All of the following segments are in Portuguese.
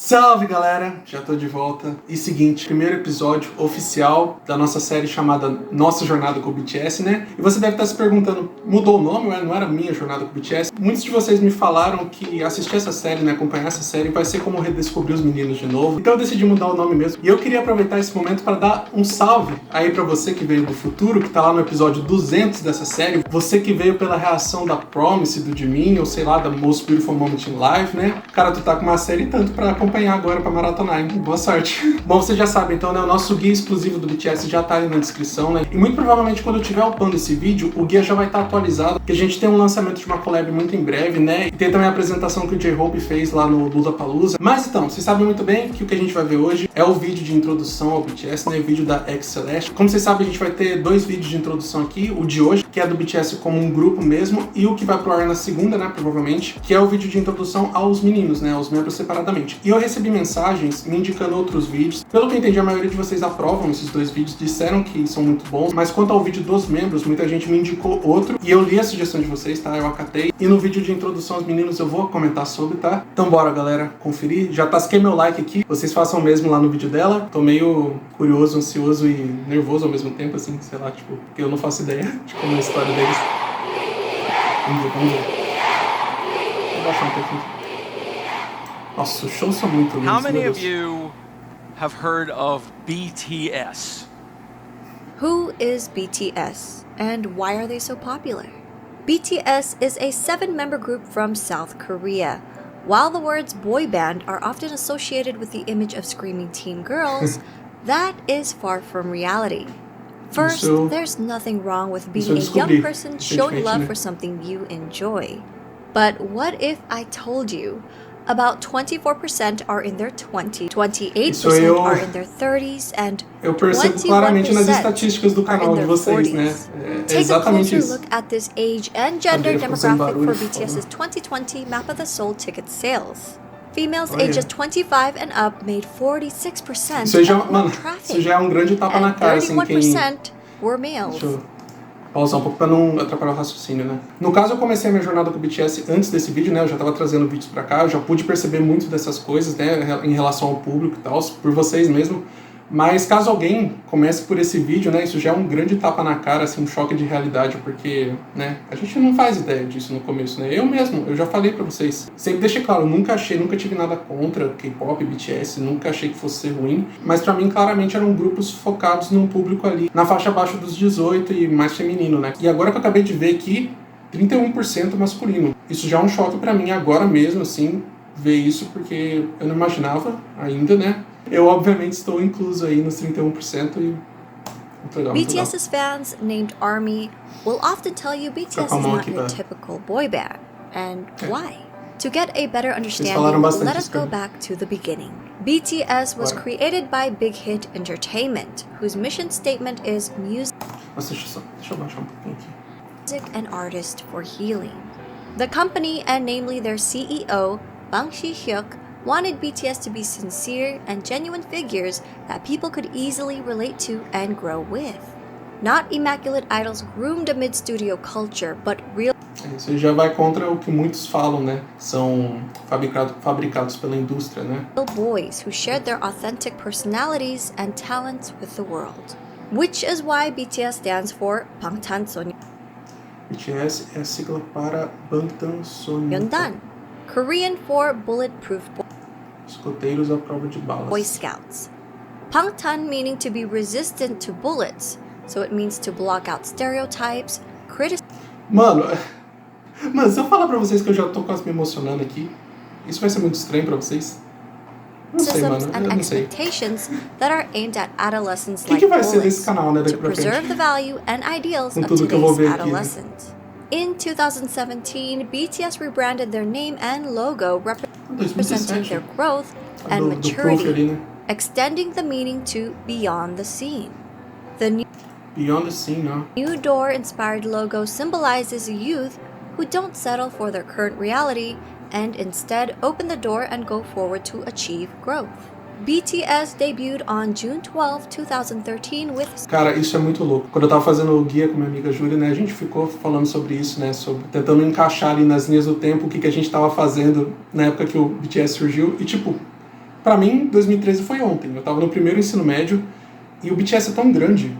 Salve galera, já tô de volta. E seguinte, primeiro episódio oficial da nossa série chamada Nossa Jornada com o BTS, né? E você deve estar se perguntando, mudou o nome? Não era minha jornada com o BTS? Muitos de vocês me falaram que assistir essa série, né, acompanhar essa série vai ser como redescobrir os meninos de novo. Então eu decidi mudar o nome mesmo. E eu queria aproveitar esse momento para dar um salve aí pra você que veio do futuro, que tá lá no episódio 200 dessa série. Você que veio pela reação da Promise, do Jimin, ou sei lá, da Most Beautiful Moment in Life, né? Cara, tu tá com uma série tanto pra acompanhar agora pra maratonar, hein? Boa sorte! Bom, você já sabe, então, né, o nosso guia exclusivo do BTS já tá aí na descrição, né? E muito provavelmente quando eu estiver upando esse vídeo, o guia já vai estar atualizado, porque a gente tem um lançamento de uma collab muito em breve, né? E tem também a apresentação que o jhope fez lá no Lollapalooza. Mas então, vocês sabem muito bem que o que a gente vai ver hoje é o vídeo de introdução ao BTS, né? O vídeo da xceleste. Como vocês sabem, a gente vai ter dois vídeos de introdução aqui, o de hoje, que é do BTS como um grupo mesmo, e o que vai pro ar na segunda, né, provavelmente, que é o vídeo de introdução aos meninos, né, aos membros separadamente. E eu recebi mensagens me indicando outros vídeos. Pelo que eu entendi, a maioria de vocês aprovam esses dois vídeos, disseram que são muito bons, mas quanto ao vídeo dos membros, muita gente me indicou outro, e eu li a sugestão de vocês, tá? Eu acatei. E no vídeo de introdução aos meninos eu vou comentar sobre, tá? Então bora, galera, conferir. Já tasquei meu like aqui, vocês façam o mesmo lá no vídeo dela. Tô meio curioso, ansioso e nervoso ao mesmo tempo, assim, sei lá, tipo, porque eu não faço ideia de como é a história deles. Vamos ver. Vou baixar um pouquinho. Nossa, os shows são muito lindos. How many of you have heard of BTS? Who is BTS and why are they so popular? BTS is a 7-member group from South Korea. While the words boy band are often associated with the image of screaming teen girls, that is far from reality. First, there's nothing wrong with being a young person showing love for something you enjoy. But what if I told you about 24% are in their 20s, 28% are in their 30s, and 21% are in their 40s. Take a closer look at this age and gender demographic for BTS's 2020 Map of the Soul ticket sales. Females ages 25 and up made 46% of all traffic, isso já é um grande tapa na cara, assim, 31% were males. Deixa eu pausar um pouco pra não atrapalhar o raciocínio, né? No caso, eu comecei a minha jornada com o BTS antes desse vídeo, né? Eu já tava trazendo vídeos pra cá, eu já pude perceber muito dessas coisas, né? Em relação ao público e tal, por vocês mesmo. Mas caso alguém comece por esse vídeo, né, isso já é um grande tapa na cara, assim, um choque de realidade, porque, né, a gente não faz ideia disso no começo, né? Eu mesmo, eu já falei pra vocês. Sempre deixei claro, nunca tive nada contra K-pop, BTS, nunca achei que fosse ser ruim, mas pra mim, claramente, eram grupos focados num público ali, na faixa abaixo dos 18 e mais feminino, né? E agora que eu acabei de ver aqui, 31% masculino. Isso já é um choque pra mim agora mesmo, assim, ver isso, porque eu não imaginava ainda, né? Eu, obviamente, estou incluso aí nos 31% e... Muito legal, BTS's fans, named ARMY, will often tell you BTS is not your typical boy band. And why? To get a better understanding, let us go back to the beginning. BTS was created by Big Hit Entertainment, whose mission statement is music and artist for healing. The company, and namely their CEO, Bang Si-hyuk, wanted BTS to be sincere and genuine figures that people could easily relate to and grow with. Not immaculate idols groomed amid studio culture, but real... Isso já vai contra o que muitos falam, né? São fabricados pela indústria, né? boys who shared their authentic personalities and talents with the world. Which is why BTS stands for 방탄소년. BTS é a sigla para Bangtan, Korean for Bulletproof Escoteiros à prova de balas. Boy Scouts. Bangtan meaning to be resistant to bullets, so it means to block out stereotypes, Mano, se eu falar pra vocês que eu já tô quase me emocionando aqui, isso vai ser muito estranho pra vocês? Não sei, mano, eu não sei. That are aimed at adolescents que vai ser desse canal, né, daqui pra frente? To preserve the value and ideals of today's adolescent. In 2017, BTS rebranded their name and logo representing their growth and maturity, extending the meaning to Beyond the Scene. The new door-inspired logo symbolizes youth who don't settle for their current reality and instead open the door and go forward to achieve growth. BTS debuted on June 12, 2013 with... Cara, isso é muito louco. Quando eu tava fazendo o guia com minha amiga Júlia, né, a gente ficou falando sobre isso, né, sobre tentando encaixar ali nas linhas do tempo o que a gente tava fazendo na época que o BTS surgiu. E tipo, Pra mim, 2013 foi ontem. Eu tava no primeiro ensino médio e o BTS é tão grande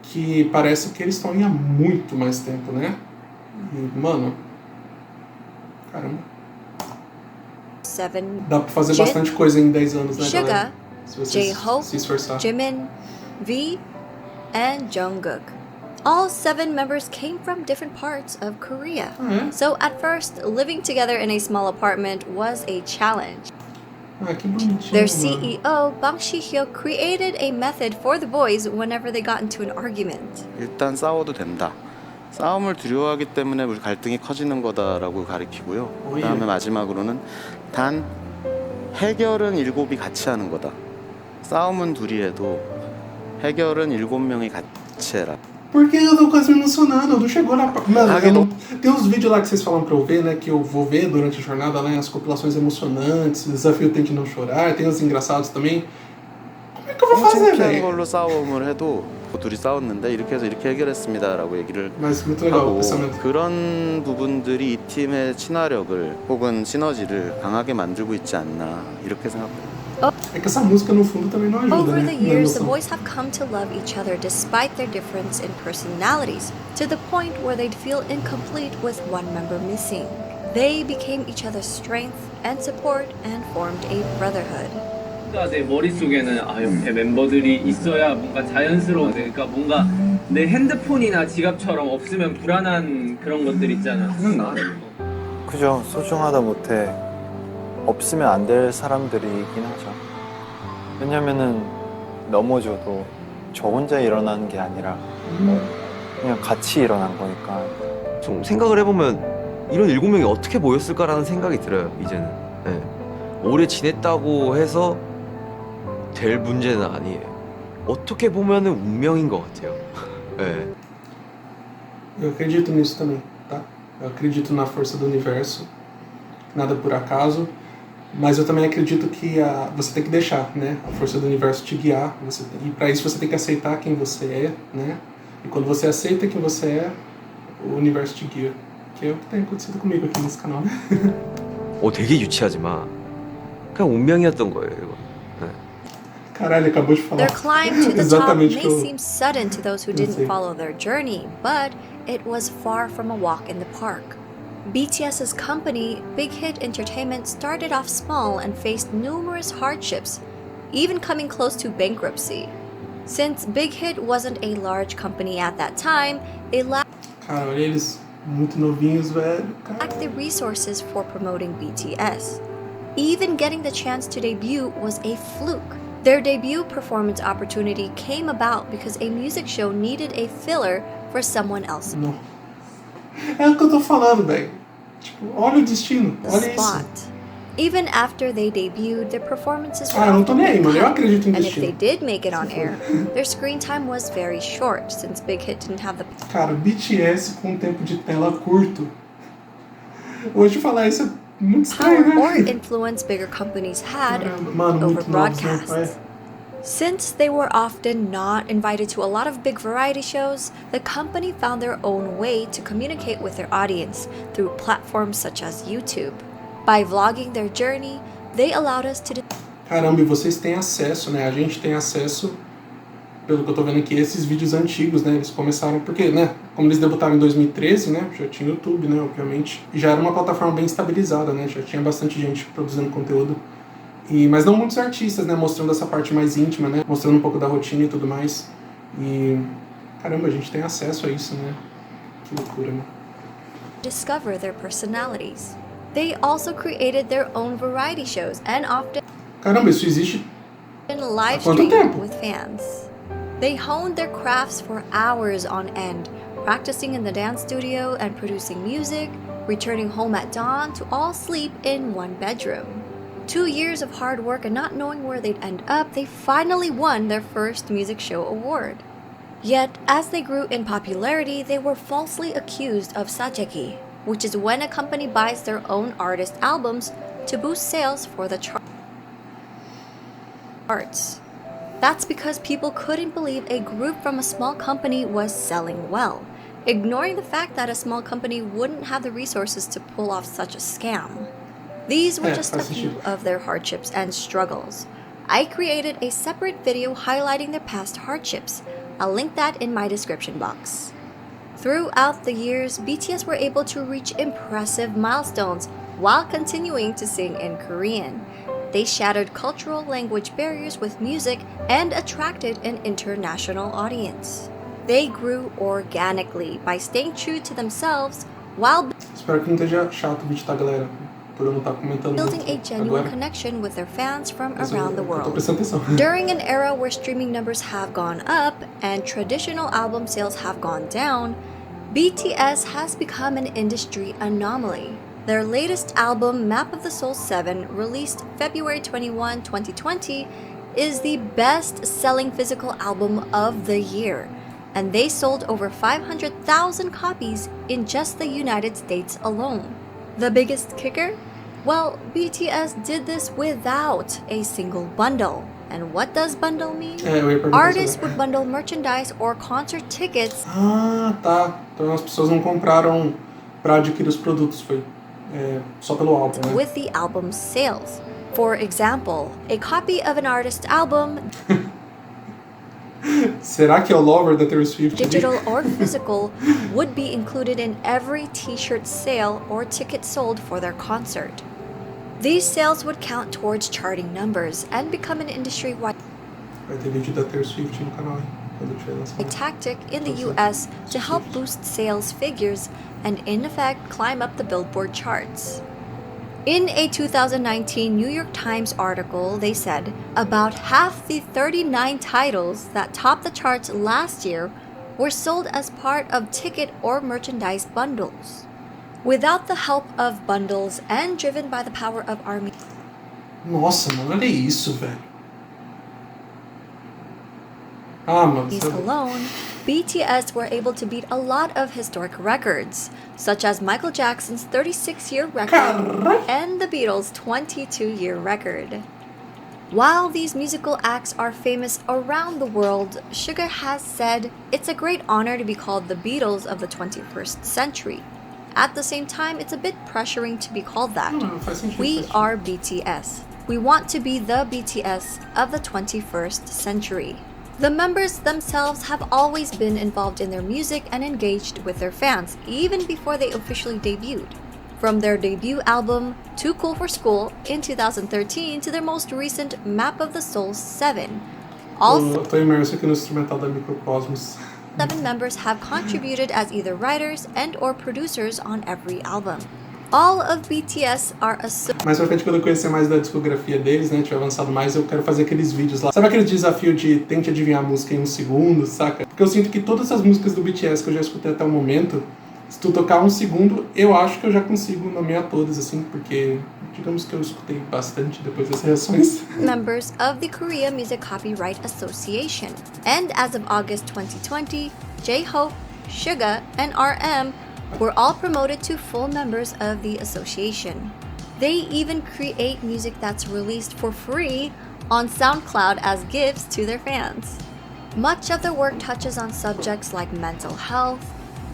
que parece que eles estão aí há muito mais tempo, né? E, mano, caramba. Dá pra fazer bastante coisa em 10 anos, né, Suga, galera? Se você jhope, se esforçar. jimin, V, and jungkook. All 7 members came from different parts of Korea. So at first, living together in a small apartment was a challenge. Ah, que bonitinho, Their mano. CEO, Bang Si-hyo, created a method for the boys whenever they got into an argument. 일단 싸워도 된다. 싸움을 두려워하기 때문에 우리 갈등이 커지는 거다라고 가리키고요. 그다음에 마지막으로는 단 해결은 7이 같이 ha는 거다. 싸움은 둘이 해도 해결은 7명이 같이 해라. Por que eu tô quase me emocionando? Não chegou na... Mano, tem uns vídeos lá que vocês falam pra eu ver, né? Que eu vou ver durante a jornada, né? As compilações emocionantes, o desafio Tente Não Chorar, tem os engraçados também. Como é que eu vou fazer, 창피한 velho? 걸로 싸움을 해도 둘이 싸웠는데 이렇게 해서 이렇게 해결했습니다라고 얘기를 Mas muito legal o 하고 pensamento. 그런 부분들이 이 팀의 친화력을 혹은 시너지를 강하게 만들고 있지 않나 이렇게 생각합니다. É que essa música no fundo também não ajuda, Over né? the years, the boys have come to love each other despite their difference in personalities, to the point where they'd feel incomplete with one member missing. They became each other's strength and support and formed a brotherhood. 내 머릿속에는 옆에 멤버들이 있어야 뭔가 자연스러운, 그러니까 뭔가 내 핸드폰이나 지갑처럼 없으면 불안한 그런 것들 있잖아. 그죠. 소중하다 못해 없으면 안 될 사람들이긴 하죠. 왜냐면은 넘어져도 저 혼자 일어나는 게 아니라 그냥 같이 일어난 거니까. 좀 생각을 해보면 이런 7명이 어떻게 모였을까라는 생각이 들어요, 이제는. 네. 오래 지냈다고 해서 될 문제는 아니에요. 어떻게 보면은 운명인 것 같아요. 네. Eu acredito nisso também, tá? Eu acredito na força do universo, nada por acaso, mas eu também acredito que você tem que deixar, né? A força do universo te guiar, e para isso você tem que aceitar quem você é, né? E quando você aceita quem você é, o universo te guia. Que é o que tem acontecido comigo aqui nesse canal, né? 되게 유치하지만 그냥 운명이었던 거예요, 이거. 네. Caralho, acabou de falar. Their climb to the top Exatamente may que eu seem sudden to those who pensei. didn't follow their journey, but it was far from a walk in the park. BTS's company, Big Hit Entertainment, started off small and faced numerous hardships, even coming close to bankruptcy. Since Big Hit wasn't a large company at that time, they lacked Cara, olha eles muito novinhos, velho. Cara. the resources for promoting BTS. Even getting the chance to debut was a fluke. Their debut performance opportunity came about because a music show needed a filler for someone else. Não. É o que eu tô falando, velho. Tipo, olha o destino, The olha spot. isso. Even after they debuted, their performances were Ah, eu não tô nem aí, mano. Eu cut, acredito em and if they destino. did make it on air, their screen time was very short since Big Hit didn't have the Cara, BTS com um tempo de tela curto. Hoje falar isso é muito power estranho, or né? influence bigger companies had Caramba, mano, over muito novos, né, broadcasts. pai? Since they were often not invited to a lot of big variety shows, the company found their own way to communicate with their audience through platforms such as YouTube. By vlogging their journey, they allowed us to Caramba, e vocês têm acesso, né? A gente tem acesso, pelo que eu tô vendo aqui, esses vídeos antigos, né? Eles começaram, porque, né? Como eles debutaram em 2013, né? Já tinha YouTube, né? Obviamente. E já era uma plataforma bem estabilizada, né? Já tinha bastante gente produzindo conteúdo. Mas não muitos artistas, né? Mostrando essa parte mais íntima, né? Mostrando um pouco da rotina e tudo mais. E, caramba, a gente tem acesso a isso, né? Que loucura, né? discover their personalities. They also created their own variety shows and often Caramba, isso existe live quanto streamed tempo? with fans. They honed their crafts for hours on end, practicing in the dance studio and producing music, returning home at dawn to all sleep in one bedroom. 2 years of hard work and not knowing where they'd end up, they finally won their first music show award. Yet, as they grew in popularity, they were falsely accused of sajeki, which is when a company buys their own artist albums to boost sales for the charts. That's because people couldn't believe a group from a small company was selling well, ignoring the fact that a small company wouldn't have the resources to pull off such a scam. These were just a faz few sentido. of their hardships and struggles. I created a separate video highlighting their past hardships. I'll link that in my description box. Throughout the years, BTS were able to reach impressive milestones while continuing to sing in Korean. They shattered cultural language barriers with music and attracted an international audience. They grew organically by staying true to themselves while Espero que não esteja chato o vídeo, tá, galera? Por eu não estar comentando building a muito genuine agora. connection with their fans from Mas around the eu tô world. prestando atenção. During an era where streaming numbers have gone up and traditional album sales have gone down, BTS has become an industry anomaly. Their latest album, Map of the Soul 7, released February 21, 2020, is the best-selling physical album of the year, and they sold over 500,000 copies in just the United States alone. The biggest kicker? Well, BTS did this without a single bundle. And what does bundle mean? Eu ia perguntar Artists sobre. would bundle merchandise or concert tickets Ah, tá. Então as pessoas não compraram pra adquirir os produtos, foi só pelo álbum, né? with the album's sales. For example, a copy of an artist's album, Será que é o Lover da Taylor Swift? digital or physical, would be included in every t-shirt sale or ticket sold for their concert. These sales would count towards charting numbers and become an industry-wide Vai ter vídeo da Taylor Swift no canal, hein? Quando eu tiver lançado. tactic in the US to help boost sales figures and, in effect, climb up the Billboard charts. In a 2019 New York Times article, they said about half the 39 titles that topped the charts last year were sold as part of ticket or merchandise bundles. Without the help of bundles and driven by the power of ARMY Nossa, mano, olha isso, velho. Ah, mano. sabe? alone, BTS were able to beat a lot of historic records, such as Michael Jackson's 36-year record Caralho. and the Beatles' 22-year record. While these musical acts are famous around the world, Suga has said it's a great honor to be called the Beatles of the 21st century. At the same time, it's a bit pressuring to be called that. Não, faz sentido. We faz sentido. are BTS. We want to be the BTS of the 21st century. The members themselves have always been involved in their music and engaged with their fans, even before they officially debuted. From their debut album, Too Cool for School, in 2013 to their most recent Map of the Soul 7. All Eu tô imerso aqui no instrumental da Microcosmos. 7 members have contributed as either writers and or producers on every album. All of BTS are Mais pra frente, quando eu conhecer mais da discografia deles, né, tiver avançado mais, eu quero fazer aqueles vídeos lá. Sabe aquele desafio de tente adivinhar a música em um segundo, saca? Porque eu sinto que todas as músicas do BTS que eu já escutei até o momento, se tu tocar um segundo, eu acho que eu já consigo nomear todas, assim, porque digamos que eu escutei bastante depois das reações. members of the Korea Music Copyright Association. And as of August 2020, jhope, suga, and RM were all promoted to full members of the association. They even create music that's released for free on SoundCloud as gifts to their fans. Much of their work touches on subjects like mental health,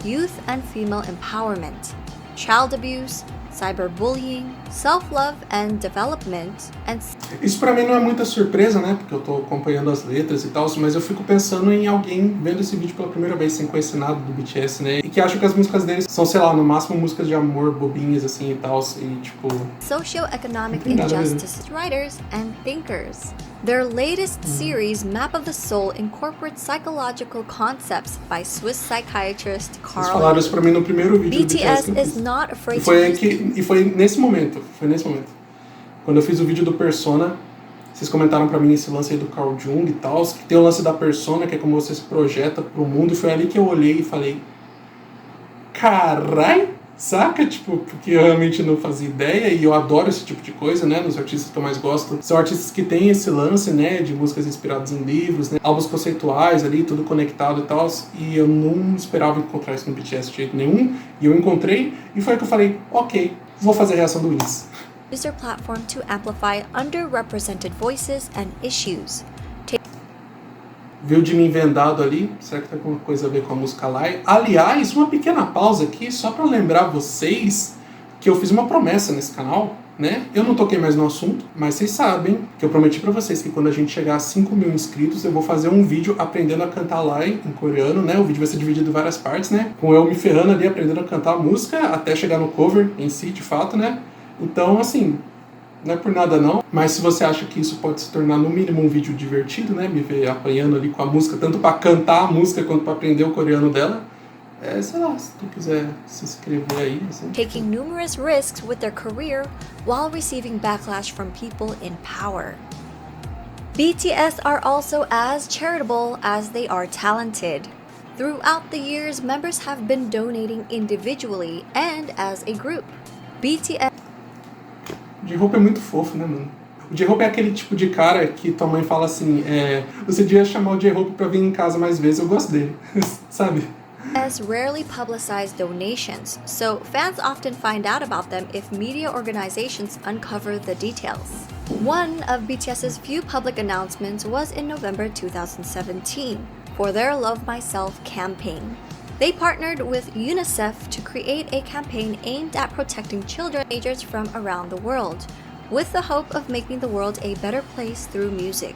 youth and female empowerment, child abuse, cyberbullying, self-love and development, and Isso pra mim não é muita surpresa, né, porque eu tô acompanhando as letras e tal, mas eu fico pensando em alguém vendo esse vídeo pela primeira vez sem conhecer nada do BTS, né, e que acha que as músicas deles são, sei lá, no máximo músicas de amor bobinhas, assim, e tal, e tipo... socioeconomic Não tem nada a ver. injustice writers and thinkers. Their latest series, Map of the Soul, incorporates psychological concepts by Swiss psychiatrist Vocês Carl falaram isso pra mim no primeiro vídeo do BTS BTS que eu is fiz. not E afraid to foi, use e foi nesse momento, quando eu fiz o vídeo do Persona, vocês comentaram pra mim esse lance aí do Carl Jung e tal, que tem o lance da persona, que é como você se projeta pro mundo, e foi ali que eu olhei e falei, carai, saca? Tipo, porque eu realmente não fazia ideia, e eu adoro esse tipo de coisa, né, nos artistas que eu mais gosto, são artistas que têm esse lance, né, de músicas inspiradas em livros, né, álbuns conceituais ali, tudo conectado e tal, e eu não esperava encontrar isso no BTS de jeito nenhum, e eu encontrei, e foi aí que eu falei, ok, vou fazer a reação do Wins. their platform to amplify underrepresented voices and issues. Viu de mim vendado ali? Será que tem alguma coisa a ver com a música lá? Aliás, uma pequena pausa aqui, só para lembrar vocês que eu fiz uma promessa nesse canal, né? Eu não toquei mais no assunto, mas vocês sabem que eu prometi pra vocês que quando a gente chegar a 5.000 inscritos, eu vou fazer um vídeo aprendendo a cantar lá em coreano, né? O vídeo vai ser dividido em várias partes, né? Com eu me ferrando ali, aprendendo a cantar a música, até chegar no cover em si, de fato, né? Então, assim, não é por nada não, mas se você acha que isso pode se tornar no mínimo um vídeo divertido, né? Me ver apanhando ali com a música, tanto pra cantar a música quanto pra aprender o coreano dela, sei lá, se tu quiser se inscrever aí. Assim. Taking numerous risks with their career while receiving backlash from people in power. BTS are also as charitable as they are talented. Throughout the years, members have been donating individually and as a group. BTS O jhope é muito fofo, né, mano? O jhope é aquele tipo de cara que tua mãe fala assim, você devia chamar o jhope pra vir em casa mais vezes, eu gosto dele, sabe? Rarely publicize donations, so fans often find out about them if media organizations uncover the details. One of BTS's few public announcements was in November 2017 for their Love Myself campaign. They partnered with UNICEF to create a campaign aimed at protecting children and teenagers from around the world, with the hope of making the world a better place through music.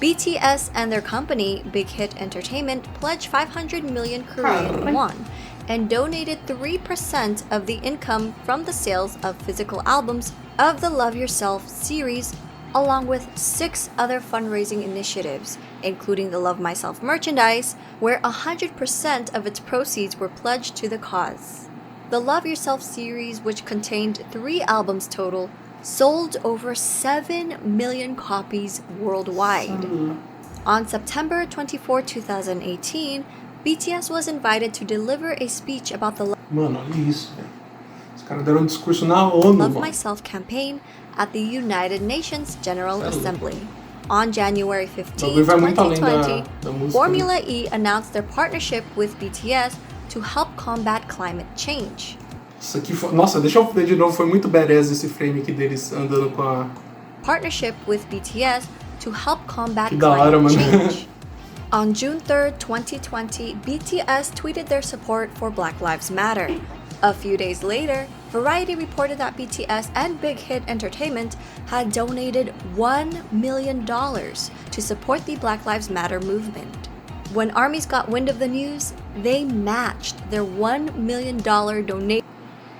BTS and their company, Big Hit Entertainment, pledged 500 million Korean won and donated 3% of the income from the sales of physical albums of the Love Yourself series, along with 6 other fundraising initiatives, including the Love Myself merchandise, where 100% of its proceeds were pledged to the cause. The Love Yourself series, which contained 3 albums total, sold over 7 million copies worldwide. On September 24, 2018, BTS was invited to deliver a speech about the Mano, olha isso, velho. Os caras deram um discurso na ONU, Love mano. Myself campaign at the United Nations General Assembly. On January 15, Vai muito além 2020, da música, Formula né? E announced their partnership with BTS to help combat climate change. Isso aqui foi... Nossa, deixa eu ver de novo, foi muito badass esse frame aqui deles andando com a... Partnership with BTS to help combat Que da hora, climate mano. change. On June 3rd, 2020, BTS tweeted their support for Black Lives Matter. A few days later, Variety reported that BTS and Big Hit Entertainment had donated $1 million to support the Black Lives Matter movement. When ARMYs got wind of the news, they matched their $1 million donation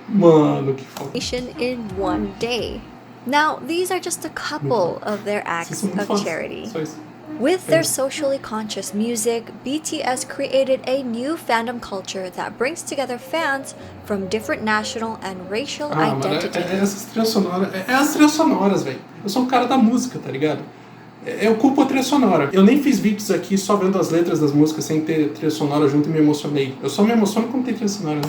Mano, que foda. in one day. Now, these are just a couple of their acts Vocês são muito of fodas. charity. Só isso. With their socially conscious music, BTS created a new fandom culture that brings together fans from different national and racial Mano, identities. essas trilhas sonoras... É as trilhas sonoras, velho. Eu sou um cara da música, tá ligado? Eu culpo a trilha sonora. Eu nem fiz vídeos aqui só vendo as letras das músicas sem ter trilha sonora junto e me emocionei. Eu só me emociono quando tem trilha sonora, né?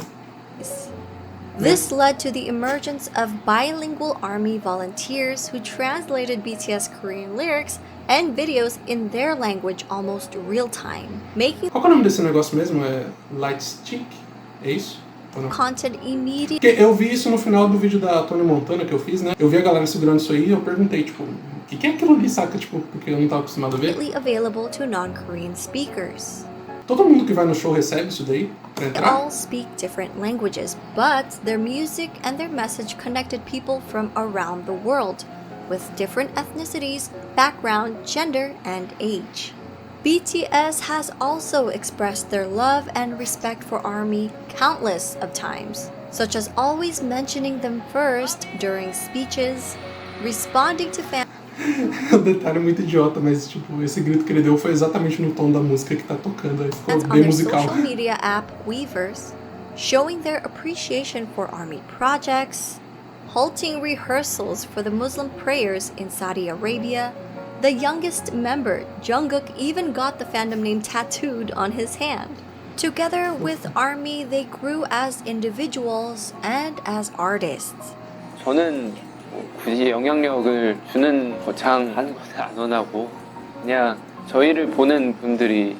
This led to the emergence of bilingual ARMY volunteers who translated BTS Korean lyrics and videos in their language almost real time, making Qual que é o nome desse negócio mesmo? É Lightstick? É isso? Ou não? content immediately Porque eu vi isso no final do vídeo da Tony Montana que eu fiz, né? Eu vi a galera segurando isso aí e eu perguntei, tipo, o que é aquilo ali, saca? Tipo, porque eu não tava acostumado a ver. available to non-Korean speakers. Todo mundo que vai no show recebe isso daí pra They entrar? all speak different languages, but their music and their message connected people from around the world, with different ethnicities, background, gender, and age. BTS has also expressed their love and respect for ARMY countless of times, such as always mentioning them first during speeches, responding to fans O detalhe é muito idiota, mas tipo, esse grito que ele deu foi exatamente no tom da música que tá tocando, aí ficou on bem their musical. social media app Weverse, showing their appreciation for ARMY projects, halting rehearsals for the Muslim prayers in Saudi Arabia. The youngest member, Jungkook, even got the fandom name tattooed on his hand. Together with ARMY, they grew as individuals and as artists. 저는 굳이 영향력을 주는 거창한 것에 안 원하고 그냥 저희를 보는 분들이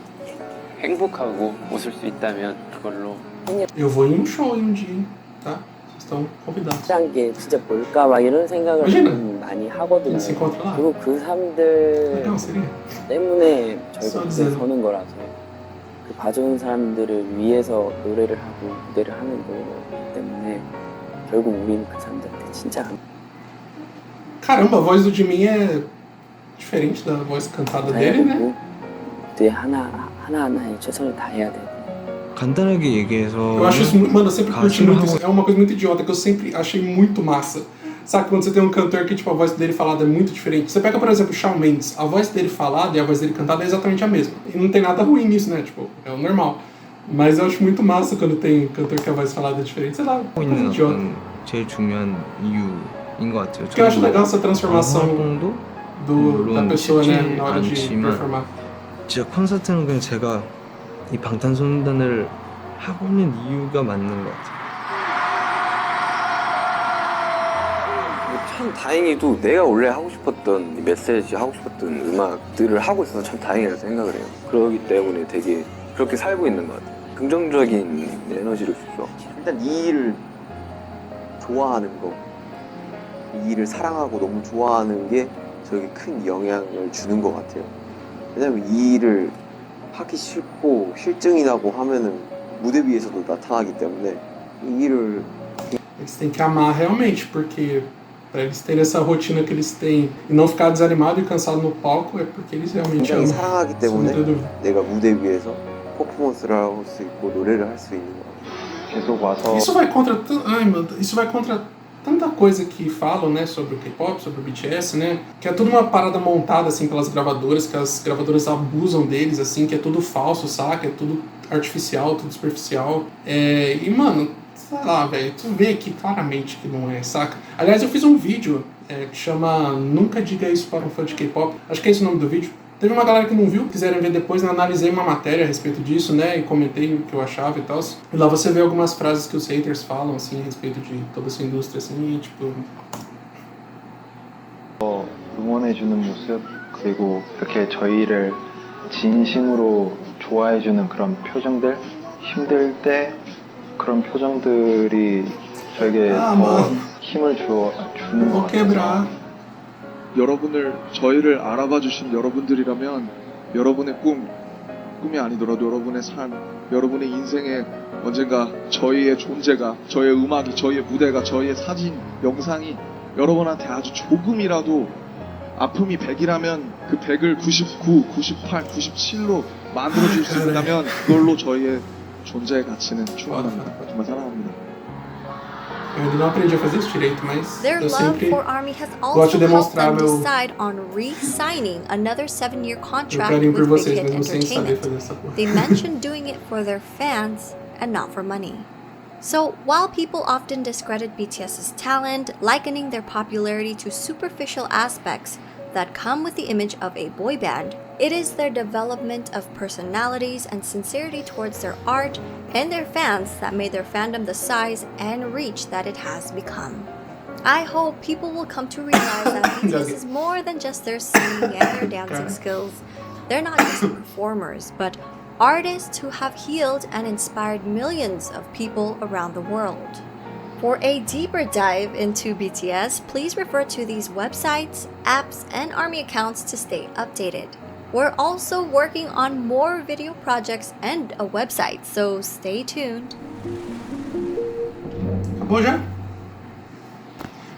행복하고 웃을 수 있다면 그걸로. Eu vou em um show um dia, hein? Tá? Vocês estão convidados. 한 게 진짜 뭘까 막 이런 생각을 좀 많이 하거든요. Se encontra lá. 그리고 그 사람들 Legal, seria? 때문에 저희가 써 무대에 주세요. 서는 거라서 그 봐주는 사람들을 위해서 노래를 하고 무대를 하는 거기 때문에 결국 우리는 그 사람들한테 진짜 Caramba, a voz do Jimin é diferente da voz cantada dele, né? 되게 하나하나에 최선을 다해야 돼. 간단하게 얘기해서 Eu acho isso, mano, eu sempre curti muito isso. É uma coisa muito idiota que eu sempre achei muito massa. Sabe, quando você tem um cantor que, tipo, a voz dele falada é muito diferente. Você pega, por exemplo, o Shawn Mendes, a voz dele falada e a voz dele cantada é exatamente a mesma. E não tem nada ruim nisso, né? Tipo, é o normal. Mas eu acho muito massa quando tem cantor que a voz falada é diferente. Sei lá, coisa 있는 idiota. 제일 중요한 이유인 것 같아요. Porque eu acho legal essa transformação da pessoa, né, na hora de performar. 진짜 콘서트는 그냥 제가 이 방탄소년단을 하고 있는 이유가 맞는 것 같아요. 참 다행히도 내가 원래 하고 싶었던 이 메시지 하고 싶었던 음악들을 하고 있어서 참 다행이라고 생각을 해요. 그렇기 때문에 되게 그렇게 살고 있는 것 같아요. 긍정적인 에너지를 주죠. 일단 이 일을 좋아하는 거, 이 일을 사랑하고 너무 좋아하는 게 저에게 큰 영향을 주는 것 같아요. 왜냐면 이 일을 하기 싫고 실증이 나고 하면은 무대 위에서도 나타나기 때문에 이 일을 Eles têm que amar realmente, porque pra eles terem essa rotina que eles têm e não ficar desanimado e cansado no palco é porque eles realmente 굉장히 amam. 사랑하기 때문에 내가 무대 위에서 퍼포먼스를 할 수 있고 노래를 할 수 있는 것 같아요. 계속 와서 Isso vai contra, ai, mano, isso vai contra tanta coisa que falam, né, sobre o K-pop, sobre o BTS, né, que é tudo uma parada montada, assim, pelas gravadoras, que as gravadoras abusam deles, assim, que é tudo falso, saca? É tudo artificial, tudo superficial. E, mano, sei lá, velho, tu vê aqui claramente que não é, saca? Aliás, eu fiz um vídeo que chama Nunca Diga Isso para um Fã de K-pop, acho que é esse o nome do vídeo. Teve uma galera que não viu, quiserem ver depois, eu analisei uma matéria a respeito disso, né, e comentei o que eu achava e tal. E lá você vê algumas frases que os haters falam, assim, a respeito de toda essa indústria, assim, e tipo... 응원해주는 모습, 그리고 이렇게 저희를 진심으로 좋아해주는 그런 표정들, 힘들 때 그런 표정들이 저에게 더 힘을 주는 것 같아요. 여러분을 저희를 알아봐 주신 여러분들이라면 여러분의 꿈이 아니더라도 여러분의 삶, 여러분의 인생에 언젠가 저희의 존재가, 저희의 음악이, 저희의 무대가, 저희의 사진, 영상이 여러분한테 아주 조금이라도 아픔이 100이라면 그 100을 99, 98, 97로 만들어줄 수 있다면 그걸로 저희의 존재의 가치는 충분합니다. 정말 사랑합니다. Eu ainda não aprendi a fazer isso direito, mas Their eu love sempre for ARMY has gosto also de helped demonstrar them meu decide on re-signing another 7-year contract carinho por with Big vocês, Hit mesmo sem saber Entertainment. fazer essa porra. They mentioned doing it for their fans and not for money. So, while people often discredit BTS's talent, likening their popularity to superficial aspects that come with the image of a boy band, it is their development of personalities and sincerity towards their art and their fans that made their fandom the size and reach that it has become. I hope people will come to realize that BTS is more than just their singing and their dancing skills. They're not just performers, but artists who have healed and inspired millions of people around the world. For a deeper dive into BTS, please refer to these websites, apps, and ARMY accounts to stay updated. We're also working on more video projects and a website, so stay tuned. Acabou já?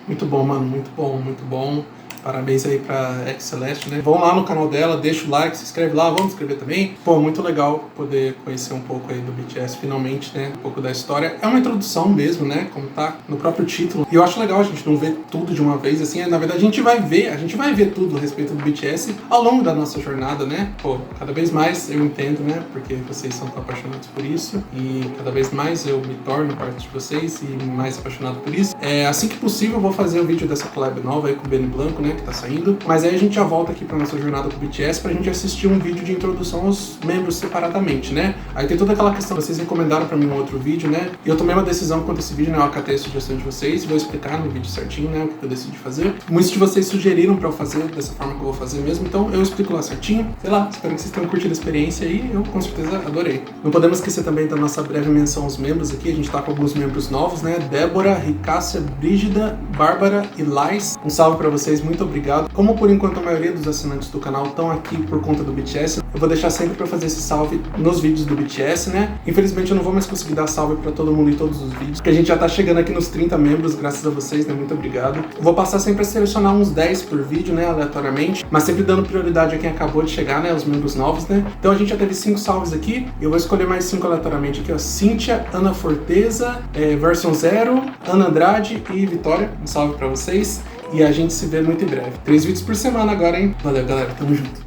Muito bom, mano, muito bom, muito bom. Parabéns aí pra xceleste, né? Vão lá no canal dela, deixa o like, se inscreve lá, vamos se inscrever também. Pô, muito legal poder conhecer um pouco aí do BTS, finalmente, né? Um pouco da história. É uma introdução mesmo, né? Como tá no próprio título. E eu acho legal a gente não ver tudo de uma vez, assim. Na verdade, a gente vai ver tudo a respeito do BTS ao longo da nossa jornada, né? Pô, cada vez mais eu entendo, né? Porque vocês são tão apaixonados por isso. E cada vez mais eu me torno parte de vocês e mais apaixonado por isso. Assim que possível, eu vou fazer um vídeo dessa collab nova aí com o Benny Blanco, né? Que tá saindo, mas aí a gente já volta aqui pra nossa jornada com o BTS pra gente assistir um vídeo de introdução aos membros separadamente, né? Aí tem toda aquela questão, vocês recomendaram pra mim um outro vídeo, né? E eu tomei uma decisão quanto a esse vídeo, né? Eu acatei a sugestão de vocês e vou explicar no vídeo certinho, né? O que eu decidi fazer. Muitos de vocês sugeriram pra eu fazer dessa forma que eu vou fazer mesmo, então eu explico lá certinho. Sei lá, espero que vocês tenham curtido a experiência e eu com certeza adorei. Não podemos esquecer também da nossa breve menção aos membros aqui, a gente tá com alguns membros novos, né? Débora, Ricássia, Brígida, Bárbara e Lais. Um salve pra vocês, muito obrigado. Como por enquanto a maioria dos assinantes do canal estão aqui por conta do BTS, eu vou deixar sempre pra fazer esse salve nos vídeos do BTS, né? Infelizmente eu não vou mais conseguir dar salve pra todo mundo em todos os vídeos, porque a gente já tá chegando aqui nos 30 membros, graças a vocês, né? Muito obrigado. Eu vou passar sempre a selecionar uns 10 por vídeo, né? Aleatoriamente, mas sempre dando prioridade a quem acabou de chegar, né? Os membros novos, né? Então a gente já teve 5 salves aqui, eu vou escolher mais 5 aleatoriamente aqui, ó. Cíntia, Ana Forteza, Version Zero, Ana Andrade e Vitória. Um salve pra vocês. E a gente se vê muito em breve. 3 vídeos por semana agora, hein? Valeu, galera. Tamo junto.